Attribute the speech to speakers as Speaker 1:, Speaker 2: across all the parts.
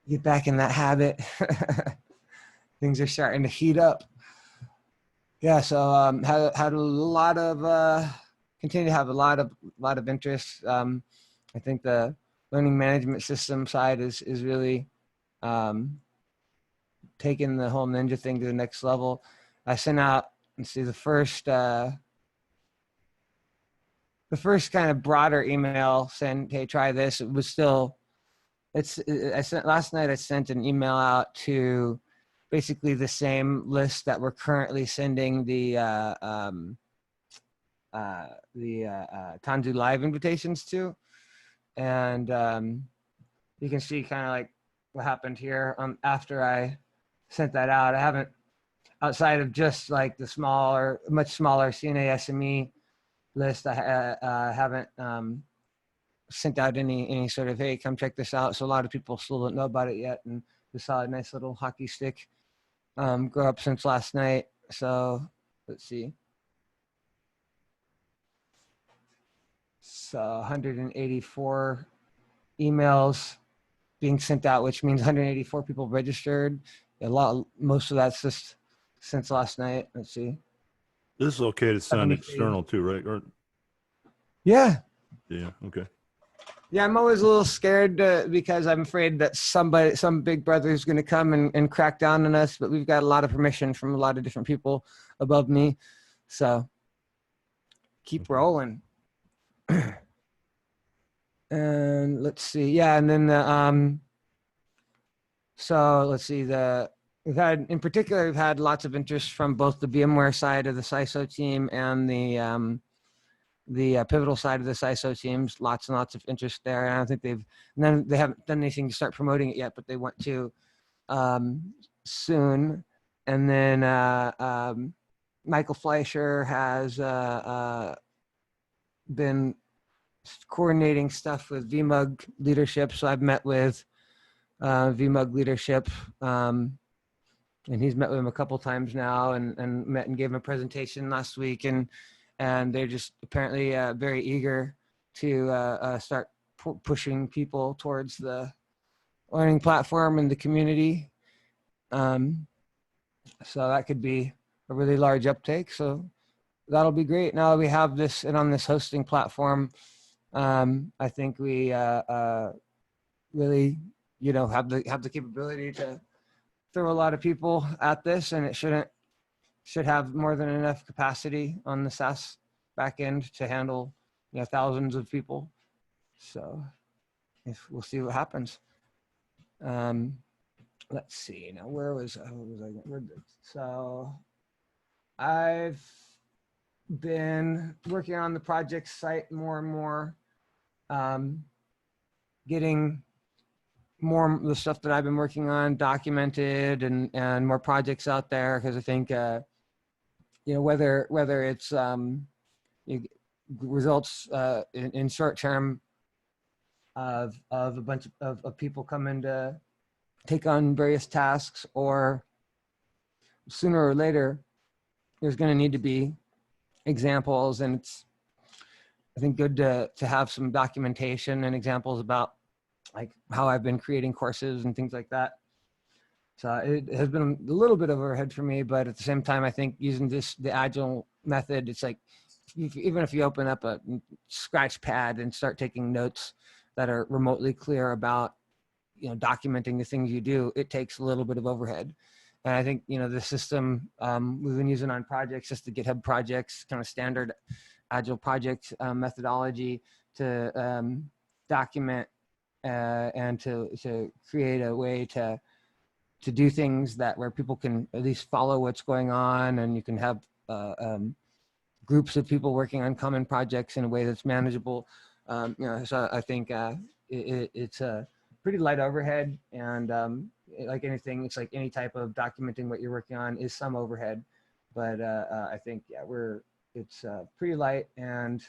Speaker 1: get back in that habit. Things are starting to heat up. Yeah, so had a lot of continue to have a lot of interest. I think the learning management system side is really taking the whole Ninja thing to the next level. I sent out, let's see, the first kind of broader email saying, "Hey, try this." It was still, I sent last night. I sent an email out to basically the same list that we're currently sending the Tanzu Live invitations to, and you can see kind of like what happened here after I sent that out. I haven't, outside of just like the smaller, much smaller CNA SME list, I haven't sent out any sort of, hey, come check this out. So a lot of people still don't know about it yet, and we saw a nice little hockey stick grow up since last night. So let's see. So 184 emails being sent out, which means 184 people registered. Most of that's just since last night. Let's see.
Speaker 2: This is okay to send external too, right? Or
Speaker 1: yeah.
Speaker 2: Okay.
Speaker 1: Yeah, I'm always a little scared because I'm afraid that some big brother is going to come and crack down on us. But we've got a lot of permission from a lot of different people above me, so keep rolling. And let's see, yeah, and then so let's see, we've had lots of interest from both the VMware side of the CISO team and the pivotal side of the CISO teams. Lots and lots of interest there. And I don't think they haven't done anything to start promoting it yet, but they want to soon. And then Michael Fleischer has been coordinating stuff with VMUG leadership. So I've met with VMUG leadership, and he's met with him a couple times now, and met and gave him a presentation last week, and they're just apparently very eager to start pushing people towards the learning platform and the community. So that could be a really large uptake. So that'll be great. Now that we have this and on this hosting platform, I think we really, have the capability to throw a lot of people at this, and it should have more than enough capacity on the SaaS backend to handle thousands of people. So we'll see what happens. Let's see now, so I've been working on the project site more and more, getting more of the stuff that I've been working on documented and more projects out there, because I think whether it's results in short term of a bunch of people coming to take on various tasks, or sooner or later there's going to need to be examples, and it's, I think, good to have some documentation and examples about like how I've been creating courses and things like that. So it has been a little bit of overhead for me, but at the same time, I think using the Agile method, it's like, even if you open up a scratch pad and start taking notes that are remotely clear about, documenting the things you do, it takes a little bit of overhead. And I think, the system we've been using on projects, just the GitHub projects, kind of standard Agile project methodology to document and to create a way to do things where people can at least follow what's going on, and you can have groups of people working on common projects in a way that's manageable. So I think it's a pretty light overhead, and like anything, it's like any type of documenting what you're working on is some overhead, but I think it's pretty light, and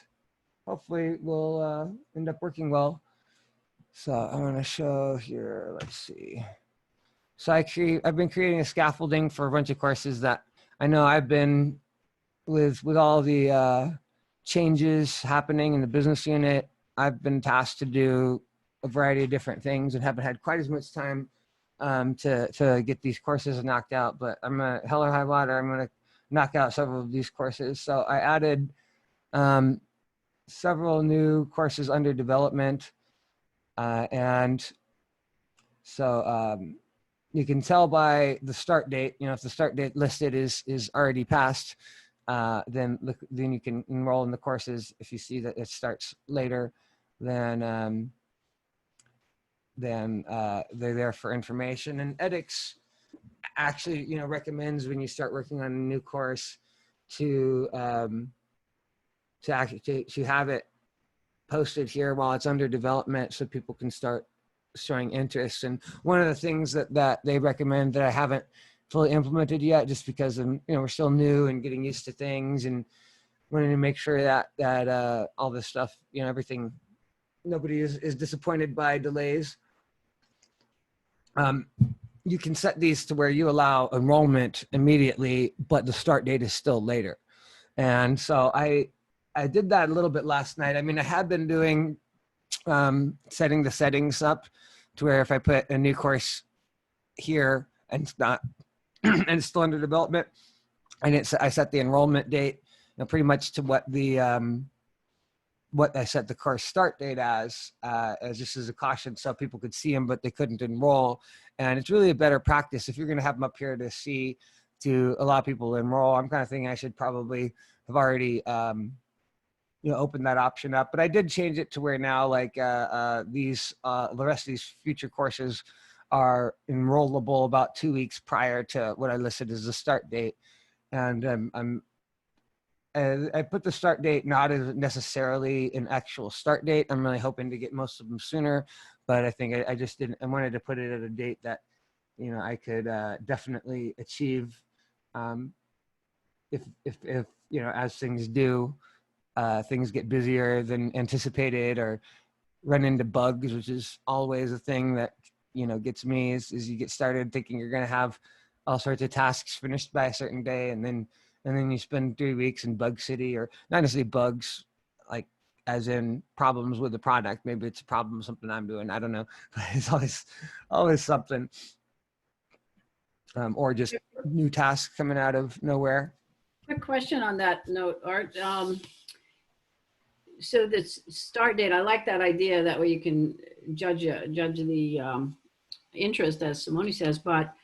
Speaker 1: hopefully will end up working well. So I'm going to show here. Let's see. So I've been creating a scaffolding for a bunch of courses that I know I've been with all the changes happening in the business unit. I've been tasked to do a variety of different things and haven't had quite as much time to get these courses knocked out, but I'm gonna, hell or high water, I'm gonna knock out several of these courses. So I added several new courses under development, and so you can tell by the start date. You know, if the start date listed is already passed, then you can enroll in the courses. If you see that it starts later, then they're there for information. And edX actually, you know, recommends when you start working on a new course to actually to have it posted here while it's under development, so people can start showing interest. And one of the things that they recommend that I haven't fully implemented yet, just because we're still new and getting used to things, and wanting to make sure that all this stuff, everything, nobody is disappointed by delays. You can set these to where you allow enrollment immediately, but the start date is still later. And so I did that a little bit last night. I mean, I had been doing setting the settings up to where if I put a new course here and it's not and it's still under development, and I set the enrollment date pretty much to what I set the course start date as just as a caution, so people could see them but they couldn't enroll. And it's really a better practice if you're going to have them up here to allow people to enroll. I'm kind of thinking I should probably have already opened that option up, but I did change it to where now, like the rest of these future courses are enrollable about 2 weeks prior to what I listed as the start date. And I put the start date not as necessarily an actual start date. I'm really hoping to get most of them sooner, but I think I just didn't. I wanted to put it at a date that I could definitely achieve. If as things do, things get busier than anticipated or run into bugs, which is always a thing that gets me. Is you get started thinking you're going to have all sorts of tasks finished by a certain day, and then you spend 3 weeks in bug city, or not necessarily bugs, like as in problems with the product. Maybe it's a problem, something I'm doing, I don't know, but it's always something, or just new tasks coming out of nowhere.
Speaker 3: Quick question on that note, Art. So this start date, I like that idea. That way you can judge the interest, as Simone says, but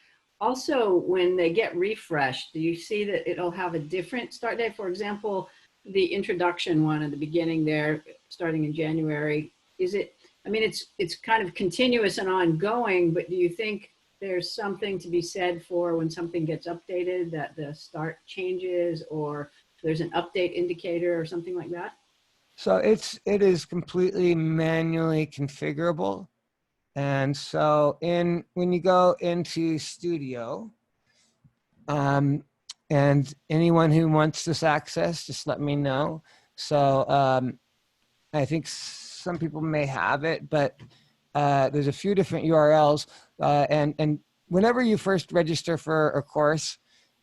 Speaker 3: also when they get refreshed, do you see that it'll have a different start date? For example, the introduction one at the beginning there, starting in January, it's kind of continuous and ongoing, but do you think there's something to be said for when something gets updated that the start changes, or there's an update indicator or something like that?
Speaker 1: So it is completely manually configurable. And so when you go into Studio, and anyone who wants this access, just let me know. So I think some people may have it, but there's a few different URLs. And whenever you first register for a course,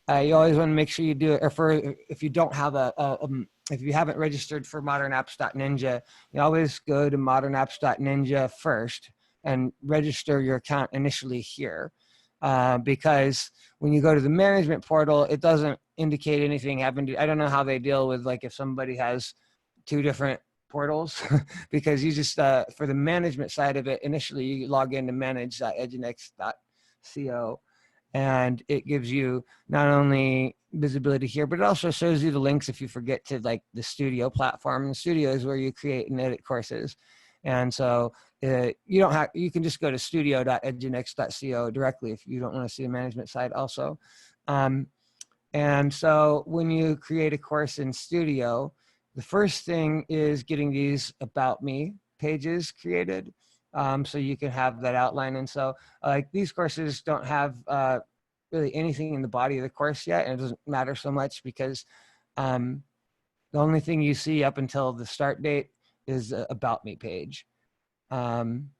Speaker 1: you always want to make sure you do it, or if you don't have if you haven't registered for ModernApps.Ninja, you always go to ModernApps.Ninja first and register your account initially here, because when you go to the management portal, it doesn't indicate anything happened. I don't know how they deal with, like, if somebody has 2 different portals, because you just for the management side of it, initially you log in to manage.edgenex.co, and it gives you not only visibility here, but it also shows you the links if you forget to, like, the Studio platform. And the Studio is where you create and edit courses. And so you can just go to studio.edgenex.co directly if you don't want to see the management side also. And so when you create a course in Studio, the first thing is getting these About Me pages created, so you can have that outline. And so like these courses don't have really anything in the body of the course yet, and it doesn't matter so much because the only thing you see up until the start date is a About Me page. And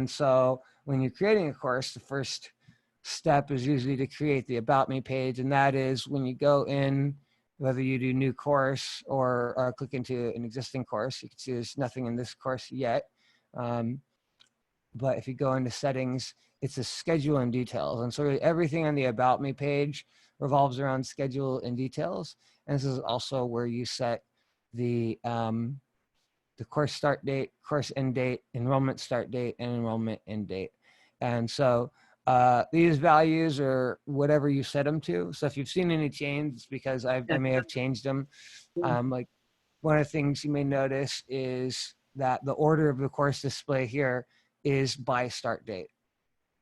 Speaker 1: so when you're creating a course, the first step is usually to create the About Me page, and that is when you go in, whether you do new course or click into an existing course. You can see there's nothing in this course yet. but if you go into settings, it's a schedule and details. And so everything on the About Me page revolves around schedule and details. And this is also where you set the course start date, course end date, enrollment start date, and enrollment end date. And so these values are whatever you set them to. So if you've seen any change, it's because I may have changed them. Like one of the things you may notice is that the order of the course display here is by start date.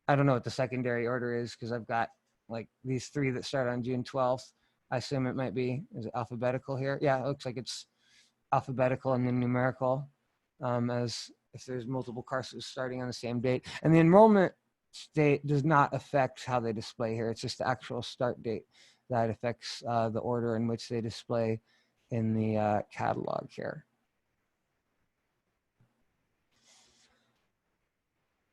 Speaker 1: I don't know what the secondary order is because I've got like these 3 that start on June 12th. I assume it might be, is it alphabetical here? Yeah, it looks like it's alphabetical and then numerical, as if there's multiple courses starting on the same date. And the enrollment date does not affect how they display here. It's just the actual start date that affects the order in which they display in the catalog here.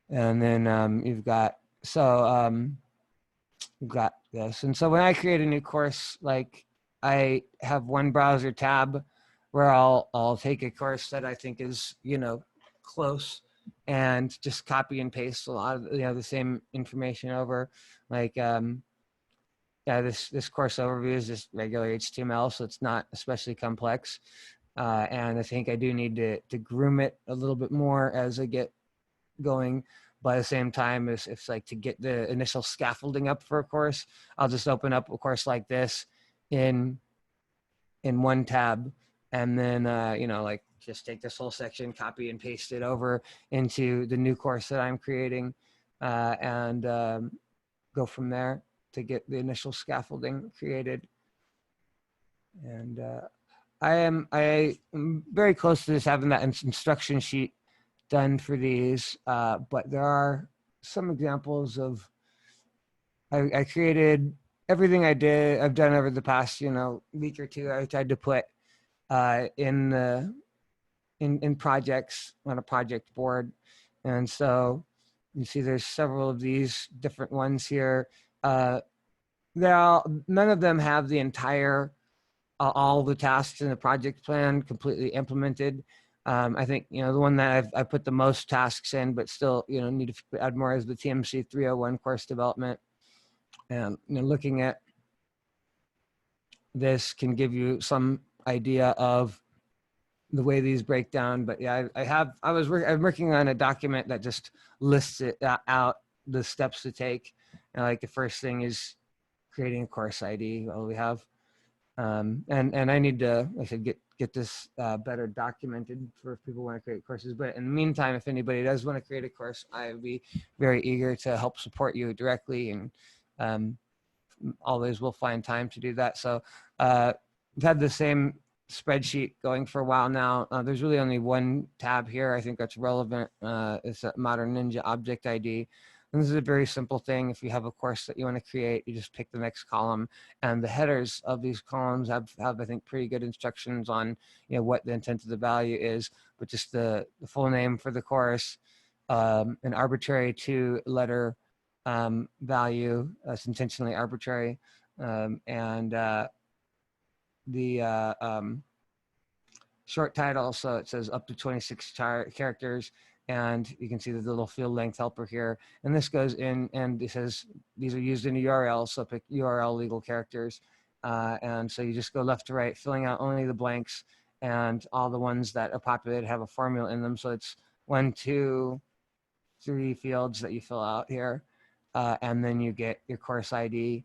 Speaker 1: And then you've got, you've got this. And so when I create a new course, like I have one browser tab where I'll take a course that I think is, you know, close and just copy and paste a lot of, you know, the same information over. Like, yeah, this course overview is just regular HTML, so it's not especially complex. And I think I do need to groom it a little bit more as I get going. But at the same time, it's like to get the initial scaffolding up for a course, I'll just open up a course like this in one tab, and then you know, like just take this whole section, copy and paste it over into the new course that I'm creating, and go from there to get the initial scaffolding created. And I am very close to this, having that instruction sheet done for these, but there are some examples of I created everything I've done over the past, you know, week or two. I tried to put in projects on a project board, and so you see there's several of these different ones here. None of them have the entire all the tasks in the project plan completely implemented. I think, you know, the one that I put the most tasks in, but still, you know, need to add more, is the TMC 301 course development. And, you know, looking at this can give you some idea of the way these break down. But yeah, I'm working on a document that just lists it out, the steps to take. And like the first thing is creating a course ID. Well, we have, and I need to, I should get this better documented for if people want to create courses. But in the meantime, if anybody does want to create a course, I would be very eager to help support you directly, and always will find time to do that. So we've had the same spreadsheet going for a while now. There's really only one tab here I think that's relevant. It's a Modern Ninja Object ID. And this is a very simple thing. If you have a course that you want to create, you just pick the next column, and the headers of these columns have I think pretty good instructions on, you know, what the intent of the value is, but just the full name for the course, an arbitrary 2-letter value, it's intentionally arbitrary, and the short title, so it says up to 26 characters, and you can see the little field length helper here, and this goes in and it says these are used in a URL, so pick URL legal characters, and so you just go left to right, filling out only the blanks, and all the ones that are populated have a formula in them, so it's 1, 2, 3 fields that you fill out here, and then you get your course ID.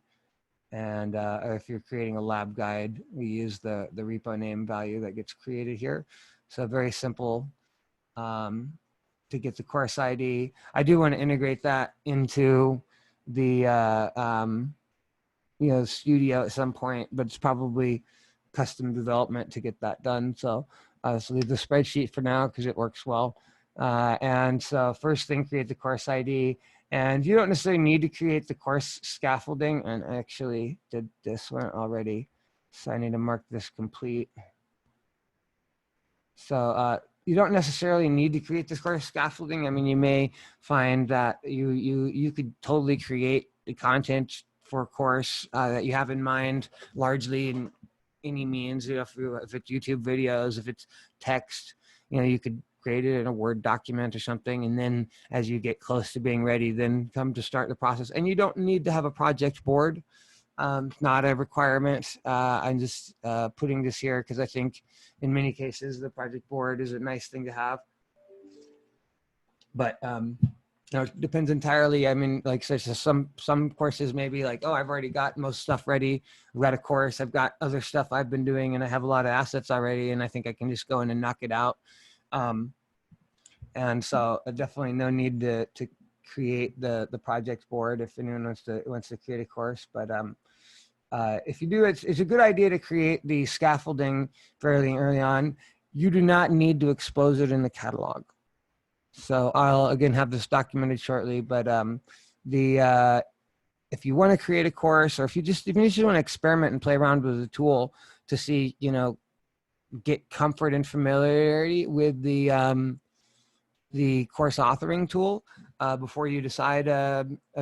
Speaker 1: And if you're creating a lab guide, we use the repo name value that gets created here. So very simple to get the course ID. I do want to integrate that into the you know, studio at some point, but it's probably custom development to get that done. So so leave the spreadsheet for now because it works well. And so first thing, create the course ID. And you don't necessarily need to create the course scaffolding. And I actually did this one already, so I need to mark this complete. So you don't necessarily need to create this course scaffolding. I mean, you may find that you could totally create the content for a course that you have in mind, largely in any means. You know, if it's YouTube videos, if it's text, you know, you could create it in a Word document or something. And then as you get close to being ready, then come to start the process. And you don't need to have a project board. It's not a requirement. I'm just putting this here because I think in many cases the project board is a nice thing to have. But you know, it depends entirely. I mean, like such as some courses maybe like, oh, I've already got most stuff ready. I've got a course. I've got other stuff I've been doing, and I have a lot of assets already, and I think I can just go in and knock it out. And so definitely no need to create the project board if anyone wants to create a course. But if you do, it's a good idea to create the scaffolding fairly early on. You do not need to expose it in the catalog. So I'll again have this documented shortly, but if you want to create a course, or if you just want to experiment and play around with the tool to see, you know, get comfort and familiarity with the course authoring tool before you decide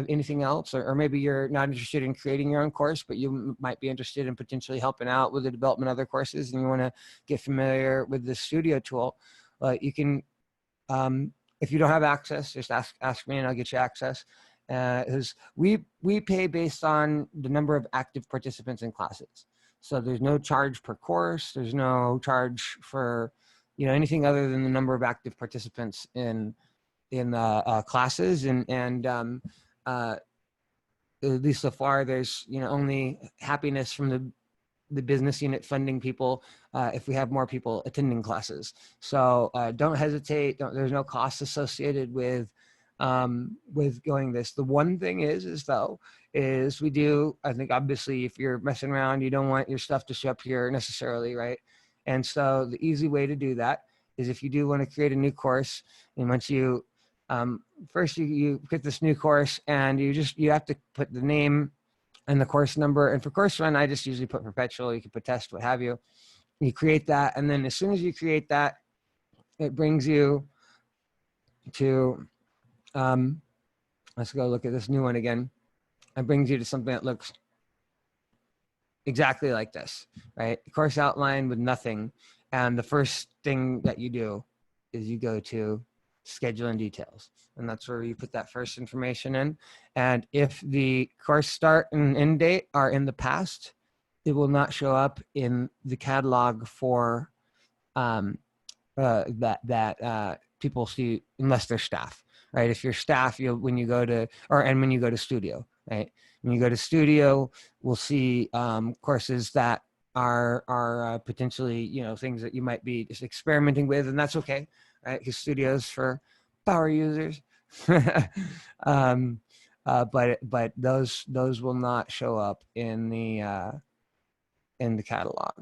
Speaker 1: anything else, or maybe you're not interested in creating your own course, but you might be interested in potentially helping out with the development of other courses, and you want to get familiar with the studio tool. You can. If you don't have access, just ask me and I'll get you access. We pay based on the number of active participants in classes. So there's no charge per course. There's no charge for, you know, anything other than the number of active participants in classes. And at least so far, there's, you know, only happiness from the business unit funding people if we have more people attending classes. So don't hesitate. There's no cost associated with going this. The one thing is we do, I think obviously if you're messing around, you don't want your stuff to show up here necessarily, right? And so the easy way to do that is if you do want to create a new course, and once you first you get this new course, and you have to put the name and the course number. And for course run, I just usually put perpetual. You can put test, what have you. You create that. And then as soon as you create that, it brings you to, let's go look at this new one again. It brings you to something that looks exactly like this, right? Course outline with nothing. And the first thing that you do is you go to schedule and details. And that's where you put that first information in. And if the course start and end date are in the past, it will not show up in the catalog for that people see unless they're staff, right? If you're staff, when you go to studio, right? When you go to studio, we'll see courses that are potentially, you know, things that you might be just experimenting with, and that's okay, right? Because studio's for power users. But those will not show up in the catalog.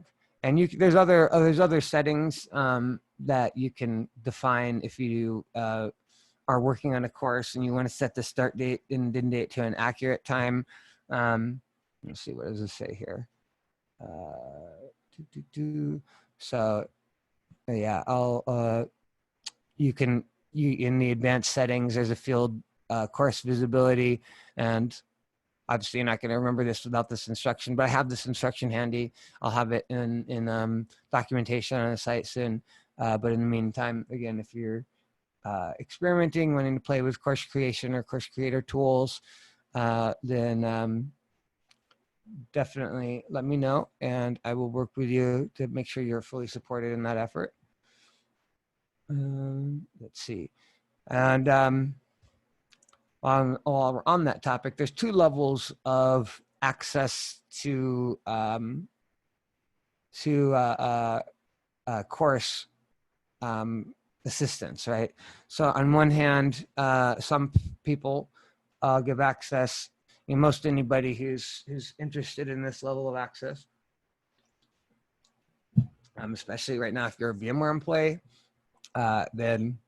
Speaker 1: And there's other settings that you can define if you are working on a course and you want to set the start date and end date to an accurate time. Let's see, what does it say here? So yeah, in the advanced settings, there's a field course visibility, and obviously you're not going to remember this without this instruction, but I have this instruction handy. I'll have it in documentation on the site soon. But in the meantime, again, if you're experimenting, wanting to play with course creation or course creator tools, then definitely let me know, and I will work with you to make sure you're fully supported in that effort. Let's see. And while we're on that topic, there's two levels of access to course assistance, right? So on one hand, some people give access, you know, most anybody who's interested in this level of access, especially right now if you're a VMware employee, then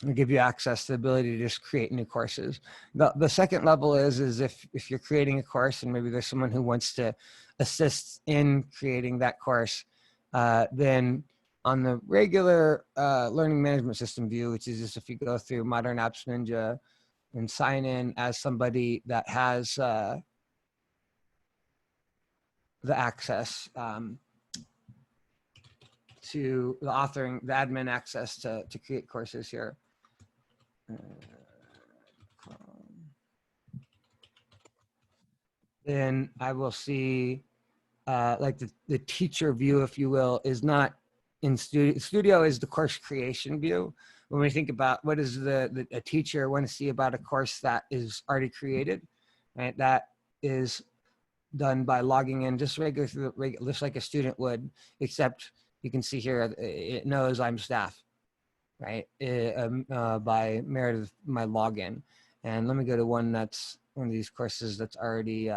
Speaker 1: it'll give you access to the ability to just create new courses. The second level is if you're creating a course and maybe there's someone who wants to assist in creating that course, then on the regular learning management system view, which is just if you go through ModernApps Ninja and sign in as somebody that has the access, to the authoring, the admin access to create courses here. Then I will see like the teacher view, if you will, is not in Studio. Studio is the course creation view. When we think about what does a teacher want to see about a course that is already created, right? That is done by logging in just just like a student would, except you can see here, it knows I'm staff, right? By merit of my login. And let me go to one of these courses that's already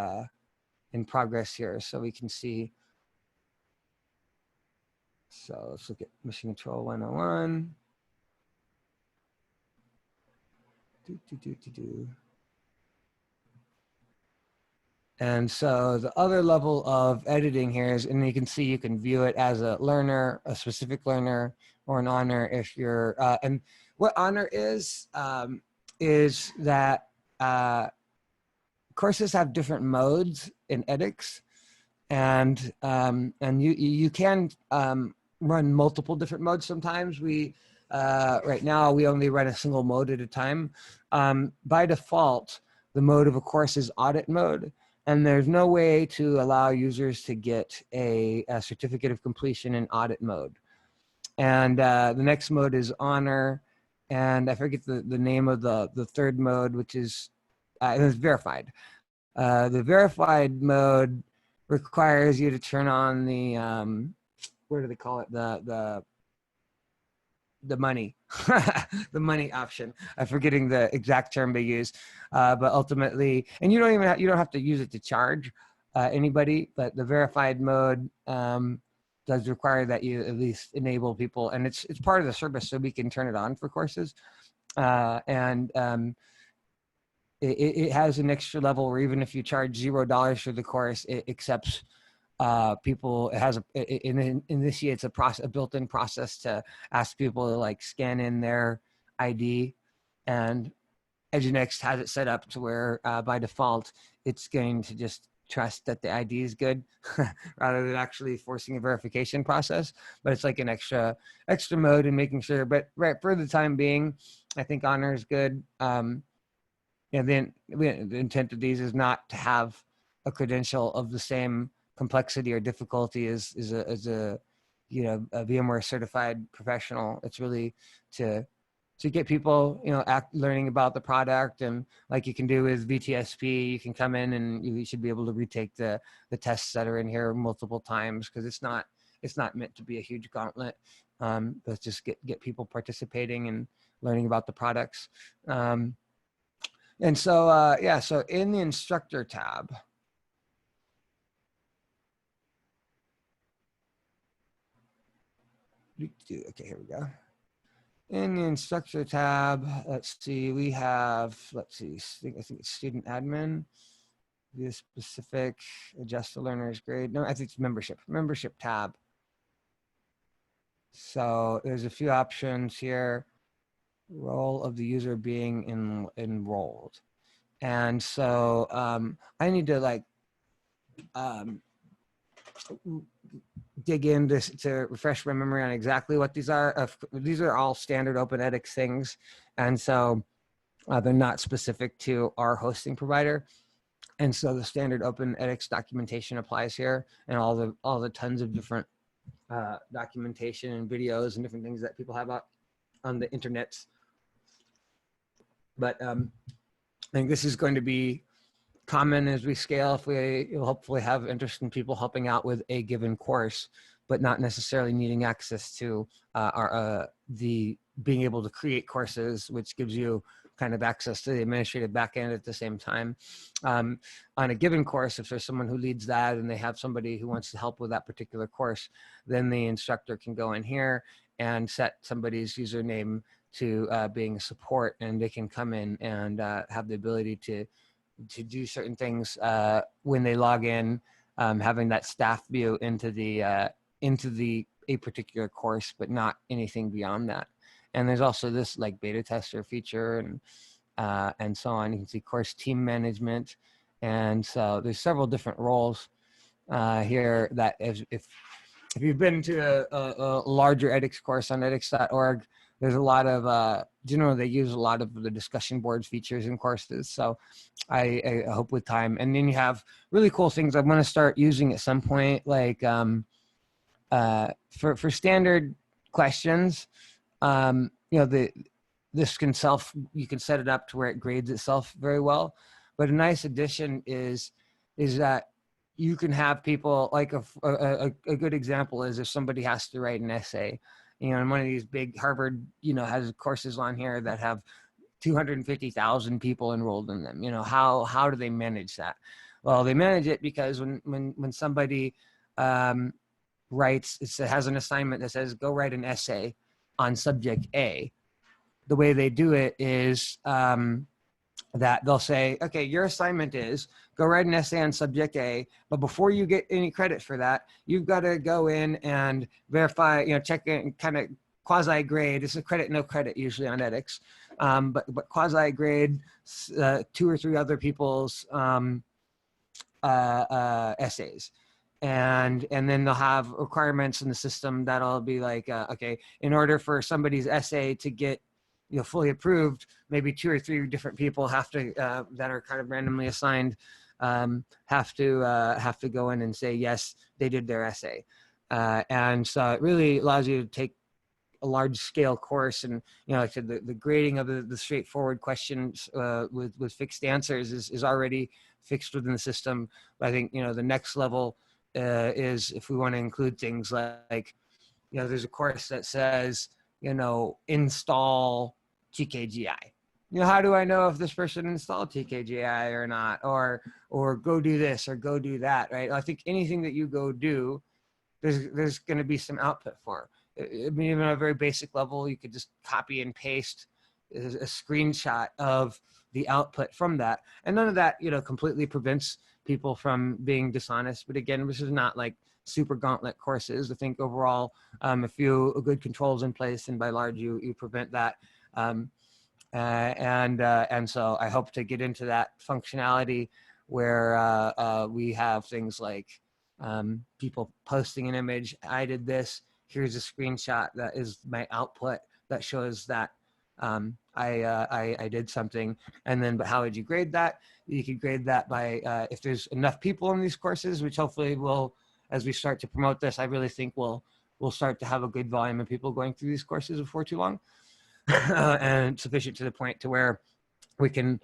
Speaker 1: in progress here, so we can see. So let's look at Mission Control 101. And so the other level of editing here is, and you can see you can view it as a learner, a specific learner, or an honor if you're, and what honor is that courses have different modes in edX, and you can run multiple different modes. Sometimes right now we only run a single mode at a time. By default, the mode of a course is audit mode, and there's no way to allow users to get a certificate of completion in audit mode. And the next mode is honor, and I forget the name of the third mode, which is it's verified. The verified mode requires you to turn on the what do they call it, the money the money option. I'm forgetting the exact term they use, but ultimately, and you don't have to use it to charge anybody, but the verified mode does require that you at least enable people, and it's part of the service, so we can turn it on for courses. It has an extra level where even if you charge $0 for the course, it accepts people. It initiates a built-in process to ask people to like scan in their ID, and Edunext has it set up to where by default it's going to just trust that the ID is good rather than actually forcing a verification process. But it's like an extra mode in making sure. But right, for the time being, I think honor is good. The intent of these is not to have a credential of the same complexity or difficulty as a VMware certified professional. It's really to get people learning about the product, and like you can do with VTSP, you can come in and you should be able to retake the tests that are in here multiple times, because it's not meant to be a huge gauntlet, but just get people participating and learning about the products. And so so in the instructor tab, okay, here we go. In the instructor tab, let's see, we have, I think it's student admin, view specific, adjust the learner's grade. No, I think it's membership tab. So there's a few options here. Role of the user being enrolled. And so I need to dig in to refresh my memory on exactly what these are. These are all standard open edX things, and so they're not specific to our hosting provider. And so the standard open edX documentation applies here, and all the tons of different documentation and videos and different things that people have out on the internet. But I think this is going to be common as we scale. If we'll hopefully have interest in people helping out with a given course, but not necessarily needing access to the being able to create courses, which gives you kind of access to the administrative backend at the same time. On a given course, if there's someone who leads that and they have somebody who wants to help with that particular course, then the instructor can go in here and set somebody's username to being support, and they can come in and have the ability to do certain things when they log in, having that staff view into a particular course, but not anything beyond that. And there's also this like beta tester feature and so on. You can see course team management, and so there's several different roles here that if if you've been to a larger edX course on edX.org, there's a lot of, generally they use a lot of the discussion boards features in courses. So I hope with time. And then you have really cool things I'm going to start using at some point, like for standard questions, this you can set it up to where it grades itself very well. But a nice addition is that you can have people, like a good example is if somebody has to write an essay, and one of these big Harvard, has courses on here that have 250,000 people enrolled in them. How do they manage that? Well, they manage it because when somebody writes, it has an assignment that says, go write an essay on subject A. The way they do it is that they'll say, okay, your assignment is go write an essay on subject A, but before you get any credit for that, you've got to go in and verify, check it, kind of quasi grade. It's a credit, no credit usually on edX, but quasi grade 2 or 3 other people's essays. And then they'll have requirements in the system that'll be like, okay, in order for somebody's essay to get fully approved, maybe 2 or 3 different people have to that are kind of randomly assigned have to go in and say yes, they did their essay, and so it really allows you to take a large scale course, and like I said, the grading of the straightforward questions with fixed answers is already fixed within the system. But I think the next level is if we want to include things like there's a course that says install TKGI. How do I know if this person installed TKGI or not, or go do this or go do that, right? I think anything that you go do, there's going to be some output for. I mean, even at a very basic level, you could just copy and paste a screenshot of the output from that, and none of that completely prevents people from being dishonest. But again, this is not like super gauntlet courses. I think overall, a few good controls in place, and by large, you prevent that. And so I hope to get into that functionality where we have things like people posting an image. I did this. Here's a screenshot that is my output that shows that I did something. And then, but how would you grade that? You could grade that by if there's enough people in these courses, which hopefully will, as we start to promote this, I really think we'll start to have a good volume of people going through these courses before too long. And sufficient to the point to where we can,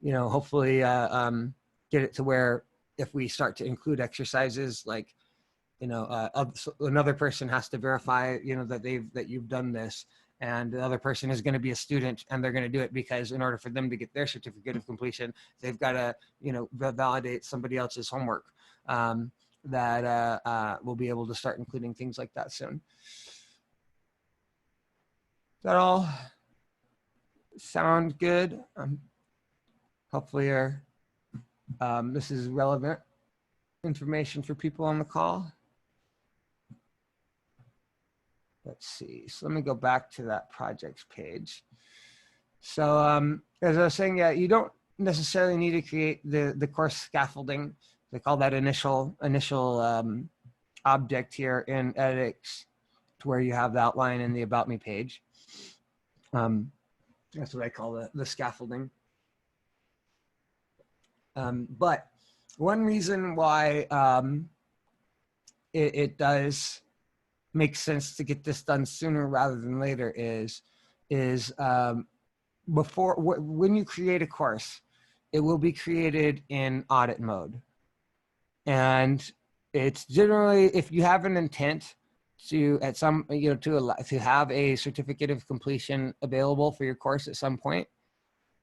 Speaker 1: hopefully get it to where if we start to include exercises like, another person has to verify, that you've done this, and the other person is going to be a student, and they're going to do it because in order for them to get their certificate of completion, they've got to, validate somebody else's homework. That we'll be able to start including things like that soon. That all sound good? Hopefully this is relevant information for people on the call. Let's see. So let me go back to that projects page. So as I was saying, yeah, you don't necessarily need to create the course scaffolding. They call that initial object here in edX, to where you have the outline in the About Me page. That's what I call the scaffolding. But one reason why it does make sense to get this done sooner rather than later is when you create a course, it will be created in audit mode. And it's generally, if you have an intent to to have a certificate of completion available for your course at some point,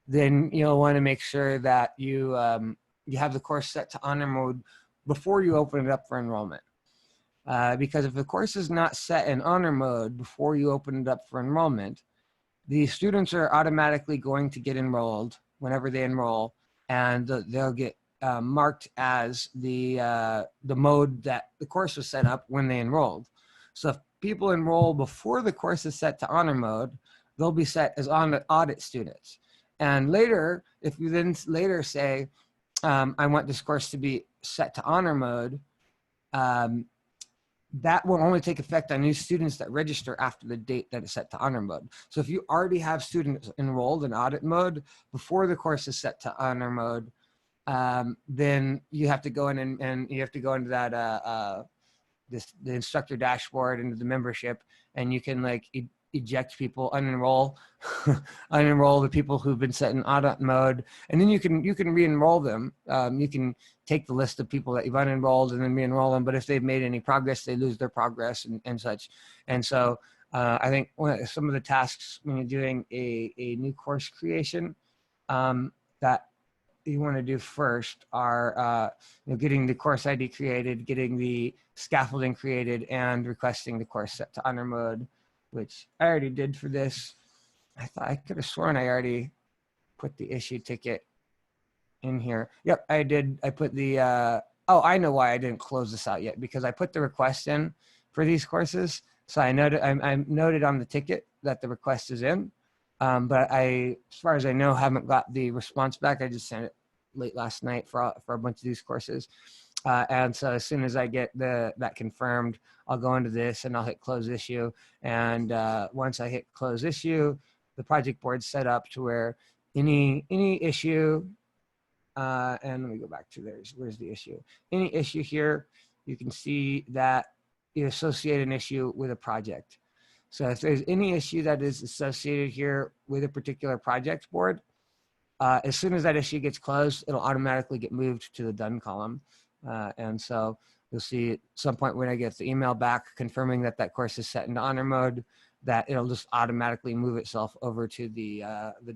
Speaker 1: then you'll want to make sure that you have the course set to honor mode before you open it up for enrollment. Because if the course is not set in honor mode before you open it up for enrollment, the students are automatically going to get enrolled whenever they enroll, and they'll get marked as the mode that the course was set up when they enrolled. So if people enroll before the course is set to honor mode, they'll be set as audit students. And later, if you then later say, I want this course to be set to honor mode, that will only take effect on new students that register after the date that it's set to honor mode. So if you already have students enrolled in audit mode before the course is set to honor mode, then you have to go in and you have to go into that the instructor dashboard, into the membership, and you can like eject people, unenroll unenroll the people who've been set in audit mode, and then you can re-enroll them. You can take the list of people that you've unenrolled and then re-enroll them, but if they've made any progress, they lose their progress and such. And so I think some of the tasks when you're doing a new course creation that you want to do first are getting the course ID created, getting the scaffolding created, and requesting the course set to honor mode, which I already did for this. I thought I could have sworn I already put the issue ticket in here. Yep, I did. I put the, oh, I know why I didn't close this out yet, because I put the request in for these courses. So I noted on the ticket that the request is in. But I, as far as I know, haven't got the response back. I just sent it late last night for a bunch of these courses. And so as soon as I get that confirmed, I'll go into this and I'll hit close issue. And once I hit close issue, the project board's set up to where any issue, and let me go back to where's the issue? Any issue here, you can see that you associate an issue with a project. So if there's any issue that is associated here with a particular project board, as soon as that issue gets closed, it'll automatically get moved to the done column. And so you'll see at some point when I get the email back confirming that that course is set into honor mode, that it'll just automatically move itself over to the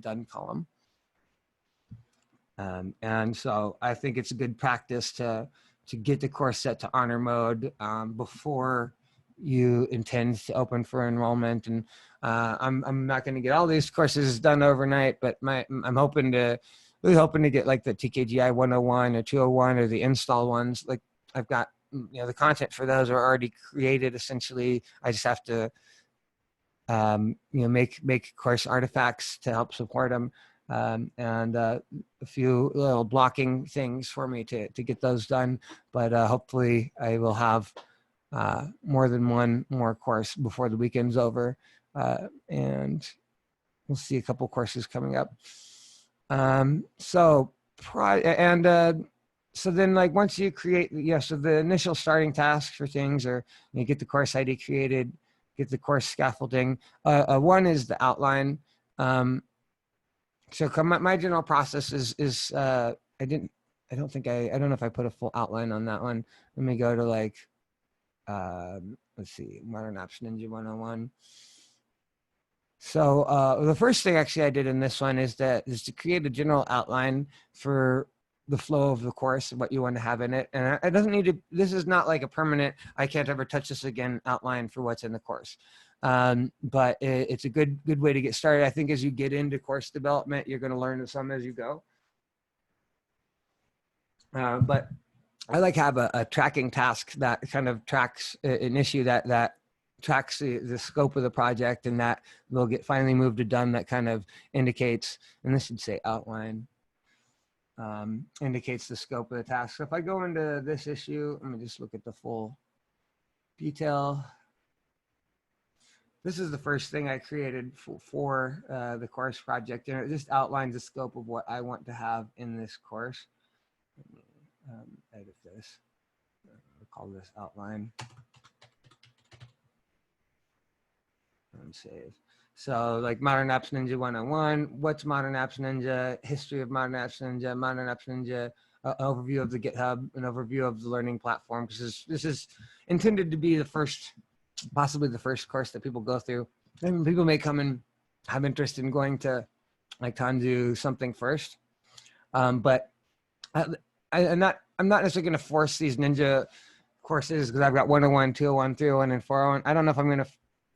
Speaker 1: done column. And so I think it's a good practice to get the course set to honor mode before you intend to open for enrollment. And I'm not going to get all these courses done overnight, but I'm really hoping to get like the TKGI 101 or 201 or the install ones. Like I've got, the content for those are already created essentially. I just have to, make course artifacts to help support them. And a few little blocking things for me to get those done. But hopefully I will have more than one more course before the weekend's over. And we'll see a couple courses coming up. So then like once you create, so the initial starting tasks for things are you get the course ID created, get the course scaffolding. One is the outline. So my general process is I don't know if I put a full outline on that one. Let me go to like, let's see, ModernApps Ninja 101. So the first thing actually I did in this one is to create a general outline for the flow of the course and what you want to have in it. And it doesn't need to, this is not like a permanent, I can't ever touch this again outline for what's in the course. But it's a good way to get started. I think as you get into course development, you're going to learn some as you go. But I like have a tracking task that kind of tracks an issue that tracks the scope of the project, and that will get finally moved to done. That kind of indicates, and this should say outline, indicates the scope of the task. So if I go into this issue, let me just look at the full detail. This is the first thing I created for the course project, and it just outlines the scope of what I want to have in this course. Let me edit this. I'll call this outline and save. So like ModernApps Ninja 101, what's ModernApps Ninja, history of ModernApps Ninja, ModernApps Ninja, overview of the GitHub, an overview of the learning platform, because this is intended to be the first, possibly the first course that people go through. And people may come and have interest in going to like do something first. But I'm not necessarily going to force these Ninja courses because I've got 101, 201, 301, and 401. I don't know if I'm going to,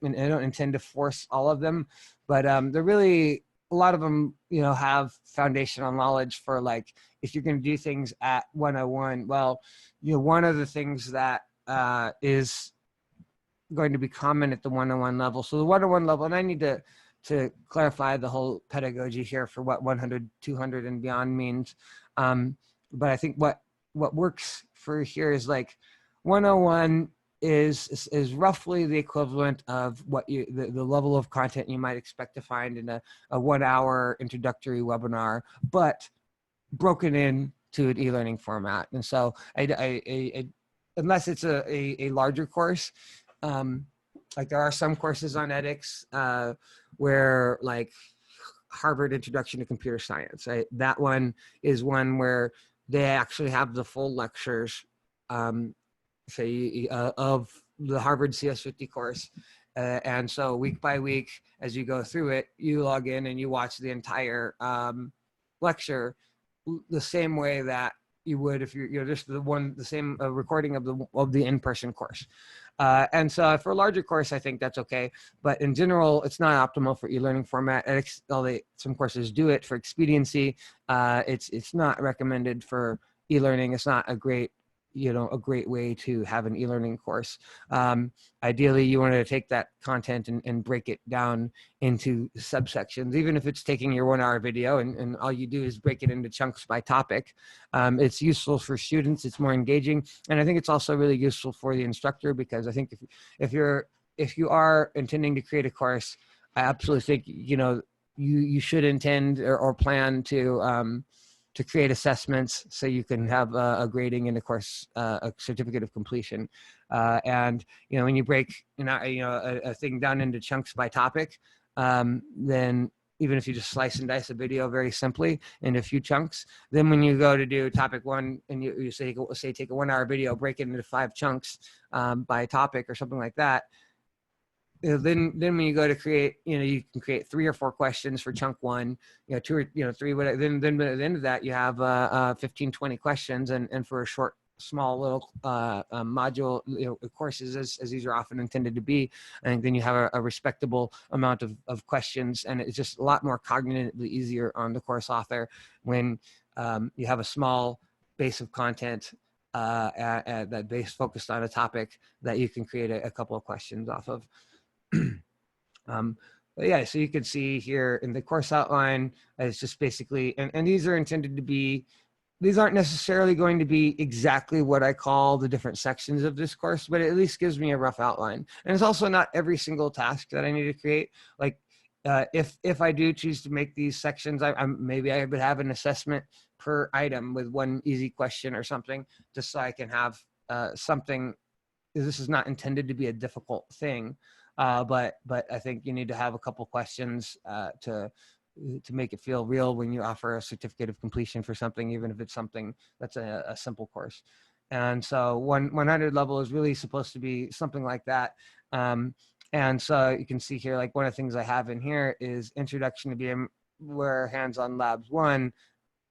Speaker 1: I don't intend to force all of them, but they're really, a lot of them, have foundational knowledge for like, if you're going to do things at 101, well, one of the things that is going to be common at the 101 level. So the 101 level, and I need to clarify the whole pedagogy here for what 100, 200 and beyond means. But I think what works for here is like 101 is roughly the equivalent of what the level of content you might expect to find in a 1 hour introductory webinar, but broken in to an e-learning format. And so unless it's a larger course, like there are some courses on edX where like Harvard Introduction to Computer Science, right? That one is one where they actually have the full lectures of the Harvard CS50 course. And so week by week, as you go through it, you log in and you watch the entire lecture the same way that you would if you're just the same recording of the in-person course. And so for a larger course, I think that's okay. But in general, it's not optimal for e-learning format. Some courses do it for expediency. It's not recommended for e-learning. It's not a great way to have an e-learning course. Ideally, you want to take that content and break it down into subsections, even if it's taking your 1 hour video and all you do is break it into chunks by topic. It's useful for students, it's more engaging. And I think it's also really useful for the instructor, because I think if you are intending to create a course, I absolutely think, you should intend or plan to create assessments so you can have a grading in the course, a certificate of completion. And when you break a thing down into chunks by topic, then even if you just slice and dice a video very simply into a few chunks, then when you go to do topic one and you say take a 1 hour video, break it into 5 chunks by topic or something like that, then when you go to create, you can create 3 or 4 questions for chunk 1, 2 or 3, whatever. Then at the end of that, you have 15, 20 questions, and for a short, small little module, courses, as these are often intended to be, I think then you have a respectable amount of questions, and it's just a lot more cognitively easier on the course author when you have a small base of content that base focused on a topic that you can create a couple of questions off of. But yeah, so you can see here in the course outline, it's just basically, and these are intended to be, these aren't necessarily going to be exactly what I call the different sections of this course, but it at least gives me a rough outline. And it's also not every single task that I need to create. Like if I do choose to make these sections, maybe I would have an assessment per item with 1 easy question or something, just so I can have something. This is not intended to be a difficult thing. But I think you need to have a couple questions to make it feel real when you offer a certificate of completion for something, even if it's something that's a simple course. And so 100 level is really supposed to be something like that. And so you can see here, like one of the things I have in here is Introduction to VMware Hands-on Labs 1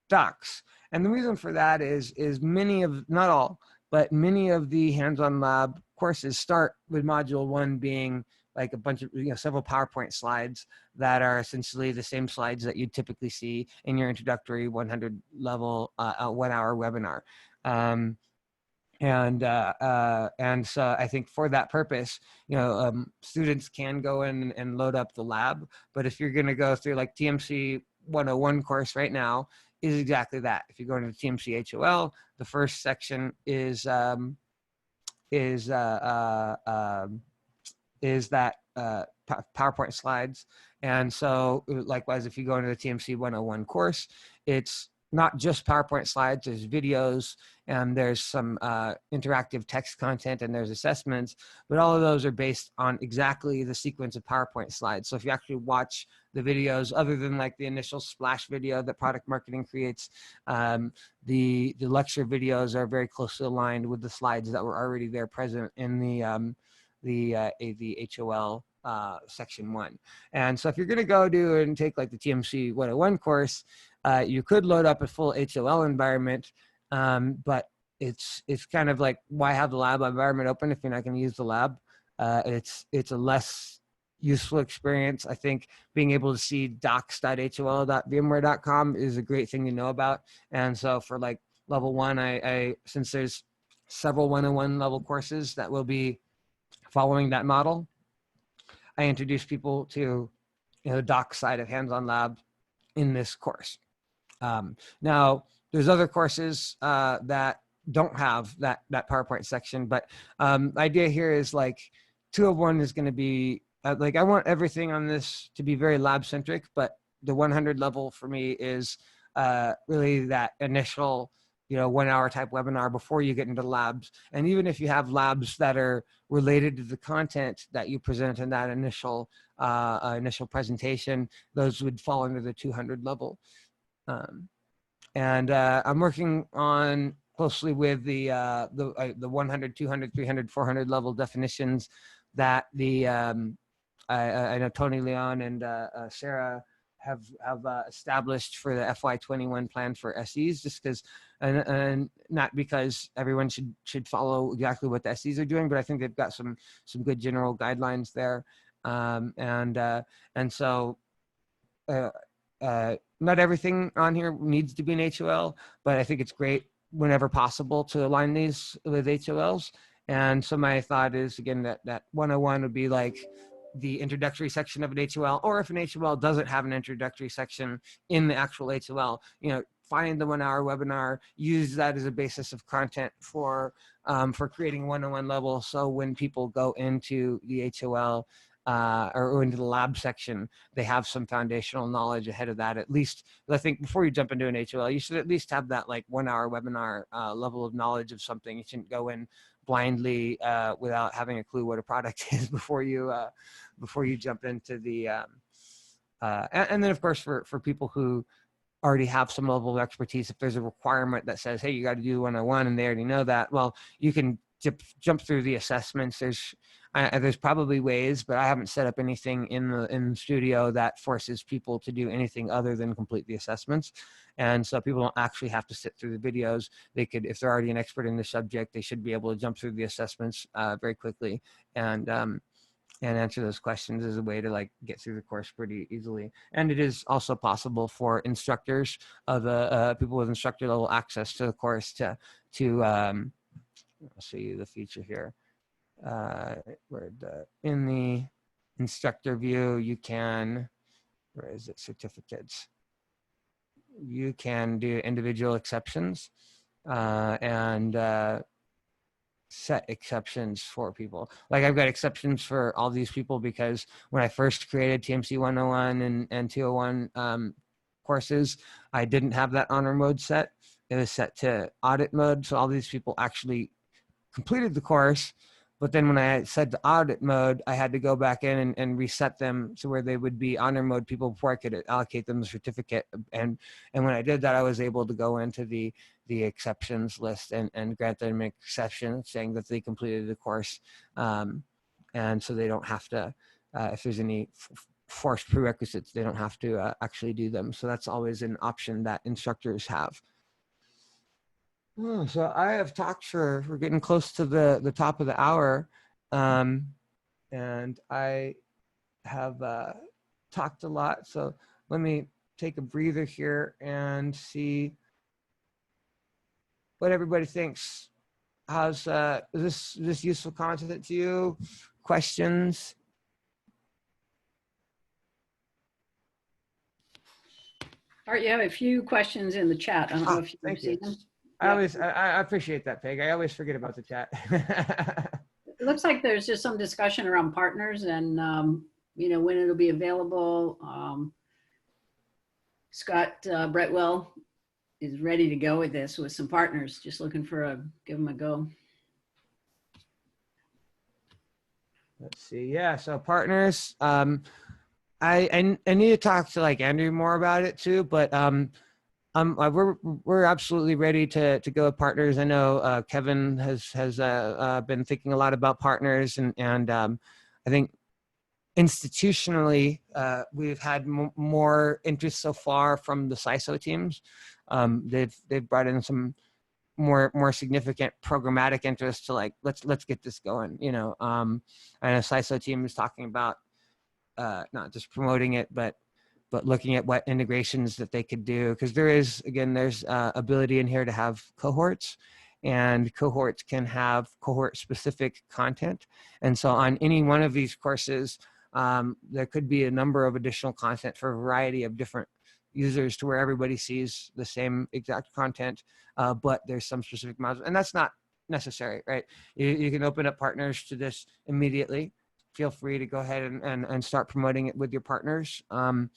Speaker 1: docs. And the reason for that is many of, not all, but many of the hands-on lab courses start with module 1 being like a bunch of, several PowerPoint slides that are essentially the same slides that you typically see in your introductory 100 level 1 hour webinar. And so I think for that purpose, students can go in and load up the lab. But if you're going to go through like TMC 101 course right now is exactly that. If you go into TMC HOL, the first section is that PowerPoint slides. And so likewise, if you go into the TMC 101 course, it's not just PowerPoint slides, there's videos, and there's some interactive text content, and there's assessments, but all of those are based on exactly the sequence of PowerPoint slides. So if you actually watch the videos, other than like the initial splash video that product marketing creates, the lecture videos are very closely aligned with the slides that were already there present in the HOL section 1. And so if you're going to go do and take like the TMC 101 course, you could load up a full HOL environment, but it's kind of like, why have the lab environment open if you're not going to use the lab? It's a less useful experience. I think being able to see docs.hol.vmware.com is a great thing to know about. And so for like level 1, I since there's several 101 level courses that will be following that model, I introduce people to doc side of hands-on lab in this course. Now, there's other courses that don't have that PowerPoint section. But the idea here is like 201 is going to be like, I want everything on this to be very lab centric, but the 100 level for me is really that initial, 1 hour type webinar before you get into labs. And even if you have labs that are related to the content that you present in that initial presentation, those would fall under the 200 level. And I'm working on closely with the 100, 200, 300, 400 level definitions that I know Tony Leon and Sarah have established for the FY21 plan for SEs, just because, and not because everyone should follow exactly what the SEs are doing, but I think they've got some good general guidelines there. And so not everything on here needs to be an HOL, but I think it's great whenever possible to align these with HOLs. And so my thought is, again, that 101 would be like the introductory section of an HOL, or if an HOL doesn't have an introductory section in the actual HOL, find the 1 hour webinar, use that as a basis of content for creating 101 level. So when people go into the HOL or into the lab section, they have some foundational knowledge ahead of that. At least, I think before you jump into an HOL, you should at least have that like 1 hour webinar level of knowledge of something. You shouldn't go in blindly without having a clue what a product is before you jump into the and then of course for people who already have some level of expertise, if there's a requirement that says, hey, you got to do 101, and they already know that, well, you can jump through the assessments. There's probably ways, but I haven't set up anything in the studio that forces people to do anything other than complete the assessments. And so people don't actually have to sit through the videos. They could, if they're already an expert in the subject, they should be able to jump through the assessments very quickly and answer those questions as a way to like get through the course pretty easily. And it is also possible for instructors of people with instructor level access to the course to I'll show you the feature here. In the instructor view, you can, where is it, certificates? You can do individual exceptions and set exceptions for people. Like I've got exceptions for all these people because when I first created TMC 101 and 201 courses, I didn't have that honor mode set. It was set to audit mode. So all these people actually completed the course, but then when I said to audit mode, I had to go back in and reset them to where they would be honor mode people before I could allocate them the certificate. And when I did that, I was able to go into the exceptions list and grant them an exception saying that they completed the course. And so they don't have to, if there's any forced prerequisites, they don't have to actually do them. So that's always an option that instructors have. Oh, so I have talked we're getting close to the top of the hour. And I have talked a lot. So let me take a breather here and see what everybody thinks. How's is this useful content to you? Questions?
Speaker 3: Art, you have a few questions in the chat. I don't know if you see them.
Speaker 1: I appreciate that, Peg. I always forget about the chat.
Speaker 3: It looks like there's just some discussion around partners and when it'll be available. Scott Bretwell is ready to go with this with some partners. Just looking for give them a go.
Speaker 1: Let's see. Yeah. So partners. I need to talk to like Andrew more about it too, but we're absolutely ready to go with partners. I know Kevin has been thinking a lot about partners, and I think institutionally we've had more interest so far from the CISO teams. They've brought in some more significant programmatic interest to like let's get this going. I know CISO team is talking about not just promoting it, but looking at what integrations that they could do, because there's ability in here to have cohorts, and cohorts can have cohort specific content. And so on any one of these courses, there could be a number of additional content for a variety of different users to where everybody sees the same exact content, but there's some specific modules, and that's not necessary, right? You can open up partners to this immediately. Feel free to go ahead and start promoting it with your partners. And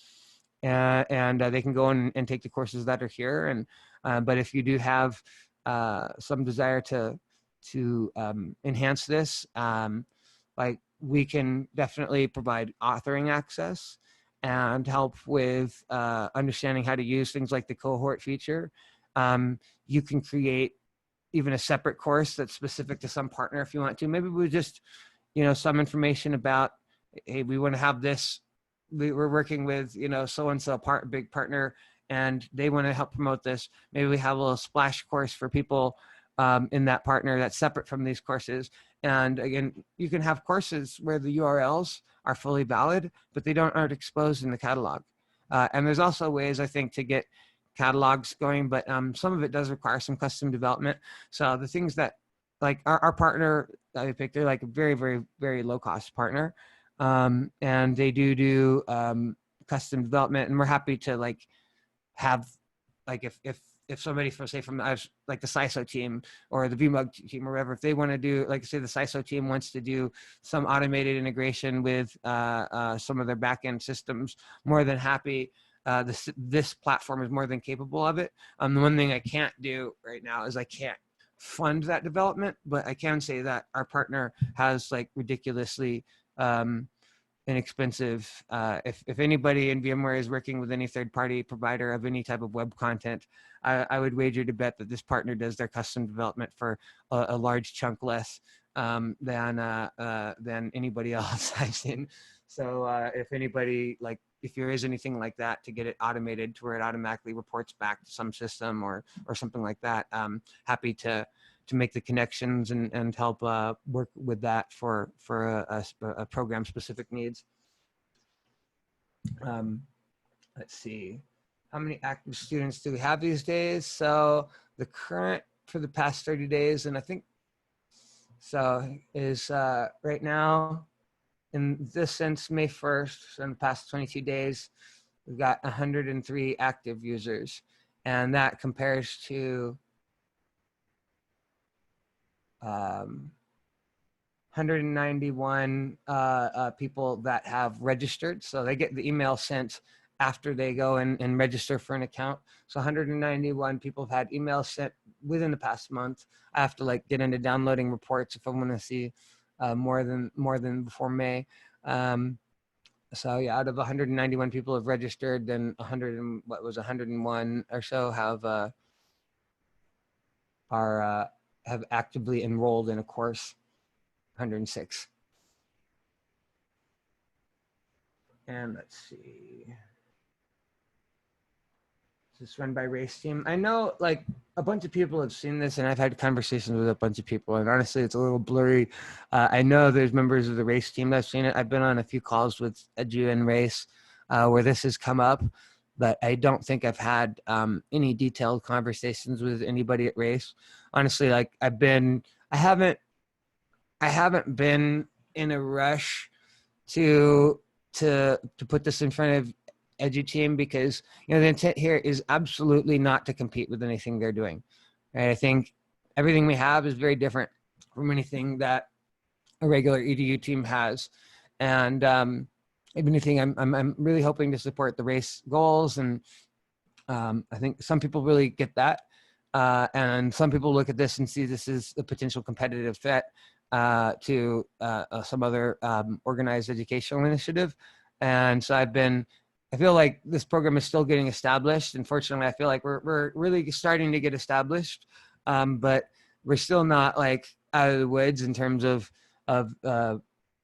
Speaker 1: they can go and take the courses that are here. And but if you do have some desire to enhance this, like we can definitely provide authoring access and help with understanding how to use things like the cohort feature. You can create even a separate course that's specific to some partner if you want to. Maybe we just, some information about, hey, we want to have this. We're working with, so-and-so big partner, and they want to help promote this. Maybe we have a little splash course for people in that partner that's separate from these courses. And again, you can have courses where the URLs are fully valid, but they aren't exposed in the catalog. And there's also ways, I think, to get catalogs going, but some of it does require some custom development. So the things that, like our partner that we picked, they're like a very, very, very low cost partner. And they do custom development, and we're happy to have, if somebody from like the CISO team or the VMUG team or whatever, if they want to do, like say the CISO team wants to do some automated integration with some of their backend systems, more than happy. This platform is more than capable of it. The one thing I can't do right now is I can't fund that development, but I can say that our partner has ridiculously inexpensive. If anybody in VMware is working with any third-party provider of any type of web content, I would wager to bet that this partner does their custom development for a large chunk less than anybody else I've seen. So if anybody, if there is anything like that, to get it automated to where it automatically reports back to some system or something like that, happy to make the connections and help work with that for a program specific needs. Let's see, how many active students do we have these days? So the current for the past 30 days, and I think so, is right now, in this since May 1st, so in the past 22 days, we've got 103 active users, and that compares to 191 people that have registered. So they get the email sent after they go and register for an account. So 191 people have had emails sent within the past month. I have to get into downloading reports if I want to see more than before May. So yeah, out of 191 people have registered, then 101 or so have actively enrolled in a course. 106. And let's see. Is this run by race team? I know a bunch of people have seen this, and I've had conversations with a bunch of people, and honestly, it's a little blurry. I know there's members of the race team that have seen it. I've been on a few calls with Edu and Race where this has come up, but I don't think I've had any detailed conversations with anybody at Race. Honestly, I haven't been in a rush to put this in front of Edu team, because the intent here is absolutely not to compete with anything they're doing. Right? I think everything we have is very different from anything that a regular EDU team has, and if anything, I'm really hoping to support the Race goals, and I think some people really get that, and some people look at this and see this as a potential competitive threat to some other organized educational initiative. And so I feel like this program is still getting established. Unfortunately, I feel like we're really starting to get established, but we're still not out of the woods in terms of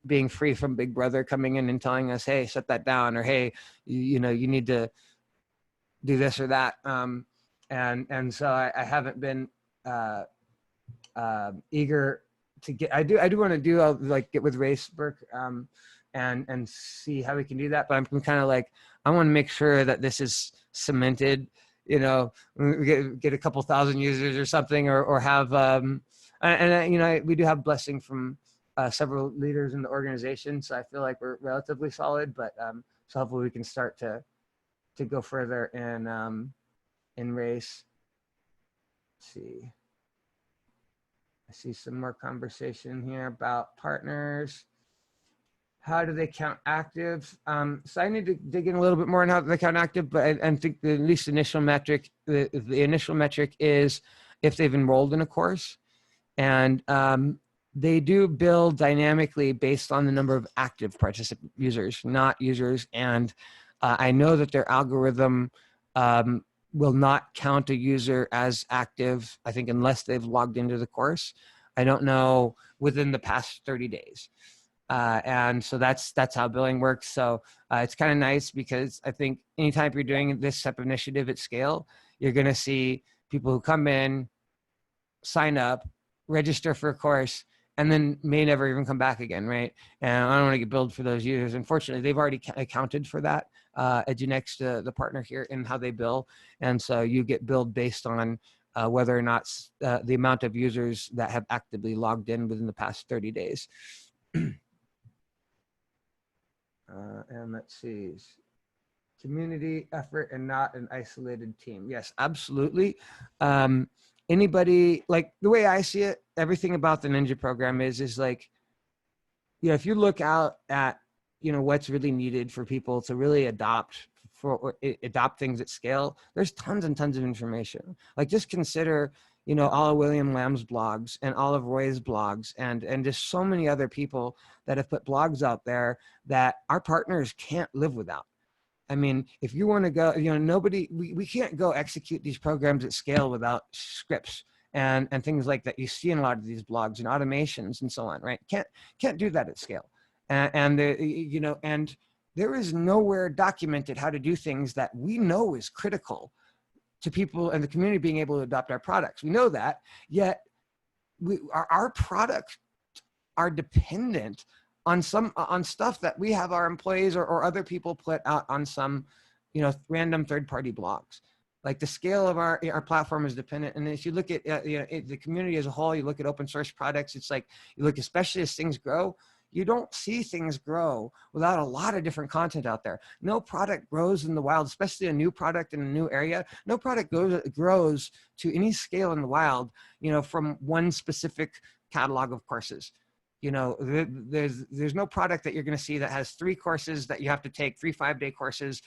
Speaker 1: being free from Big Brother coming in and telling us, hey, shut that down, or hey, you need to do this or that. And so I haven't been eager to get. I do want to do get with Race work and see how we can do that. But I'm kind of I want to make sure that this is cemented. We get a couple thousand users or something, or have we do have blessing from several leaders in the organization, so I feel like we're relatively solid. But so hopefully we can start to to go further in race. Let's see. I see some more conversation here about partners. How do they count active? So I need to dig in a little bit more on how they count active, but I think the at least initial metric, the initial metric is if they've enrolled in a course. And they do build dynamically based on the number of active participant users, not users. And I know that their algorithm will not count a user as active, I think, unless they've logged into the course. I don't know within the past 30 days. And so that's how billing works. So it's kind of nice because I think anytime you're doing this type of initiative at scale, you're going to see people who come in, sign up, register for a course, and then may never even come back again, right? And I don't want to get billed for those users. Unfortunately, they've already accounted for that. EduNext, the partner here, in how they bill. And so you get billed based on whether or not the amount of users that have actively logged in within the past 30 days. And let's see, community effort and not an isolated team. Yes, absolutely. Anybody, like the way I see it, everything about the Ninja program is like, you know, if you look out at, you know, what's really needed for people to really adopt things at scale, there's tons and tons of information. Like just consider, you know, all of William Lamb's blogs and all of Roy's blogs and just so many other people that have put blogs out there that our partners can't live without. I mean, if you want to go, you know, we can't go execute these programs at scale without scripts and things like that you see in a lot of these blogs and automations and so on, right? Can't do that at scale. And you know, and there is nowhere documented how to do things that we know is critical to people and the community being able to adopt our products. We know that, yet our products are dependent on stuff that we have our employees or other people put out on some, you know, random third-party blogs. Like the scale of our platform is dependent. And if you look at you know, the community as a whole, you look at open source products, it's like, you look, especially as things grow, you don't see things grow without a lot of different content out there. No product grows in the wild, especially a new product in a new area. No product grows to any scale in the wild, you know, from one specific catalog of courses. You know, there's no product that you're going to see that has 3 courses that you have to take, 3 5-day courses,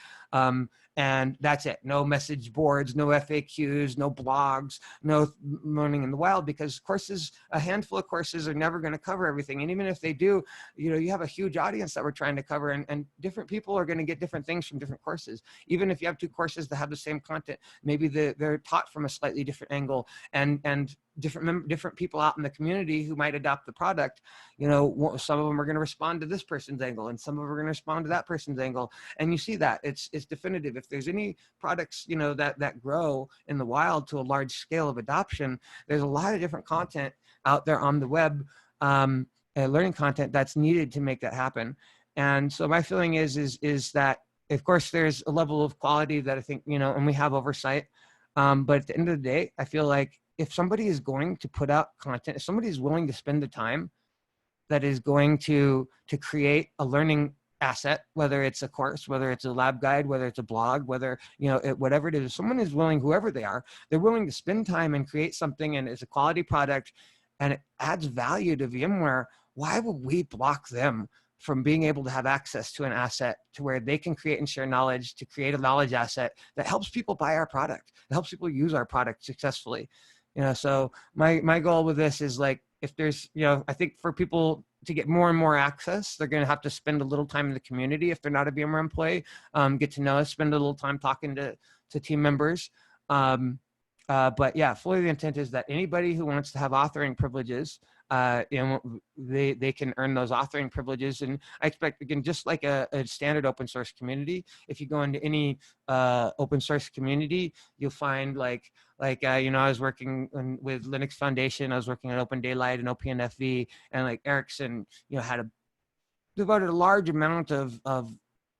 Speaker 1: and that's it. No message boards, no FAQs, no blogs, no learning in the wild, because courses, a handful of courses are never going to cover everything. And even if they do, you know, you have a huge audience that we're trying to cover, and different people are going to get different things from different courses. Even if you have 2 courses that have the same content, maybe they're taught from a slightly different angle, and different people out in the community who might adopt the product, you know, some of them are going to respond to this person's angle and some of them are going to respond to that person's angle. And you see that it's definitive. If there's any products, you know, that grow in the wild to a large scale of adoption, there's a lot of different content out there on the web, learning content that's needed to make that happen. And so my feeling is that, of course, there's a level of quality that I think, you know, and we have oversight. But at the end of the day, I feel like if somebody is going to put out content, if somebody is willing to spend the time that is going to create a learning asset, whether it's a course, whether it's a lab guide, whether it's a blog, whether, you know, whatever it is, if someone is willing, whoever they are, they're willing to spend time and create something, and it's a quality product and it adds value to VMware, why would we block them from being able to have access to an asset to where they can create and share knowledge, to create a knowledge asset that helps people buy our product, that helps people use our product successfully? You know, so my goal with this is, like, if there's, you know, I think for people to get more and more access, they're going to have to spend a little time in the community. If they're not a VMware employee, get to know us, spend a little time talking to team members. But yeah, fully the intent is that anybody who wants to have authoring privileges, you know, they can earn those authoring privileges. And I expect, again, just like a standard open source community, if you go into any open source community, you'll find like you know, I was working with Linux Foundation, I was working on Open Daylight and OPNFV, and like Ericsson, you know, devoted a large amount of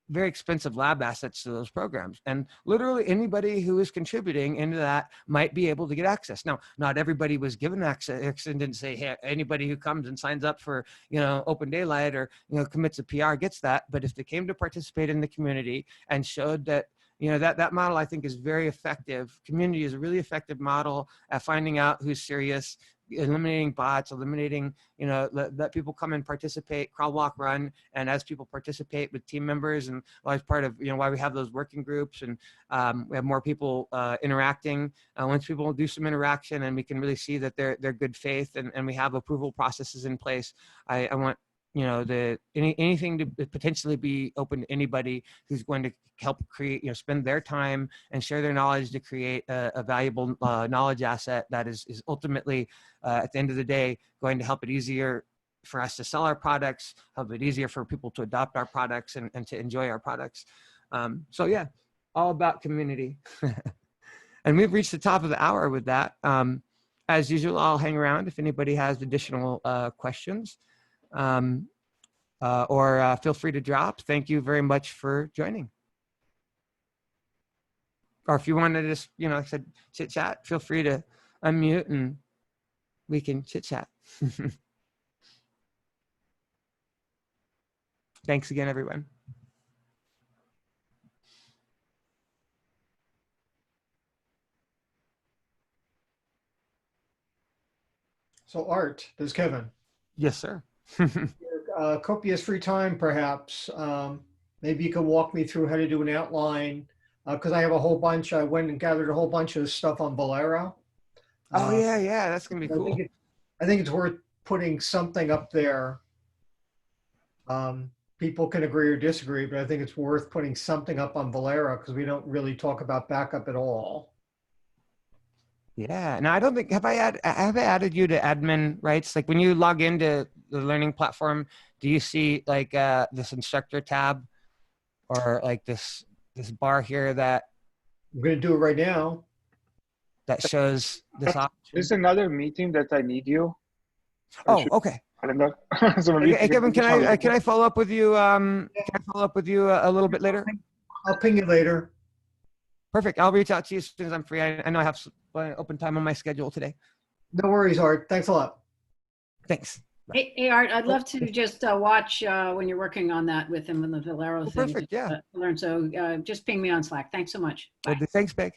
Speaker 1: very expensive lab assets to those programs. And literally anybody who is contributing into that might be able to get access. Now, not everybody was given access. Ericsson didn't say, hey, anybody who comes and signs up for, you know, Open Daylight or, you know, commits a PR gets that. But if they came to participate in the community and showed that, that model I think is very effective. Community is a really effective model at finding out who's serious, eliminating bots, eliminating, let people come and participate, crawl, walk, run. And as people participate with team members, and as part of, why we have those working groups, and we have more people interacting. Once people do some interaction and we can really see that they're good faith, and we have approval processes in place, I want, anything to potentially be open to anybody who's going to help create, spend their time and share their knowledge to create a valuable knowledge asset that is ultimately, at the end of the day, going to help it easier for us to sell our products, help it easier for people to adopt our products and to enjoy our products. So yeah, all about community. And we've reached the top of the hour with that. As usual, I'll hang around if anybody has additional questions. Or feel free to drop. Thank you very much for joining. Or if you want to just, like I said, chit chat, feel free to unmute and we can chit chat. Thanks again, everyone.
Speaker 4: So Art, this is Kevin.
Speaker 1: Yes, sir.
Speaker 4: Copious free time, perhaps. Maybe you can walk me through how to do an outline, because I have a whole bunch. I went and gathered a whole bunch of stuff on Valero.
Speaker 1: Oh yeah, that's gonna be cool.
Speaker 4: I think it's worth putting something up there. People can agree or disagree, but I think it's worth putting something up on Valero because we don't really talk about backup at all.
Speaker 1: Yeah, and I don't think, have I added you to admin rights? Like when you log into the learning platform, do you see like this instructor tab or like this bar here that
Speaker 4: I'm going to do it right now.
Speaker 1: That shows this option?
Speaker 5: There's another meeting that I need you.
Speaker 1: Oh, okay.
Speaker 5: I don't know. So maybe
Speaker 1: Hey, Kevin, can I follow up with you? Can I follow up with you a little bit later?
Speaker 4: I'll ping you later.
Speaker 1: Perfect. I'll reach out to you as soon as I'm free. I know I have open time on my schedule today.
Speaker 4: No worries, Art. Thanks a lot.
Speaker 1: Thanks.
Speaker 3: Hey, Art, I'd love to just watch when you're working on that with him in the Valero thing.
Speaker 1: Perfect, yeah.
Speaker 3: Learn. So just ping me on Slack. Thanks so much. Bye.
Speaker 1: Thanks, Beck.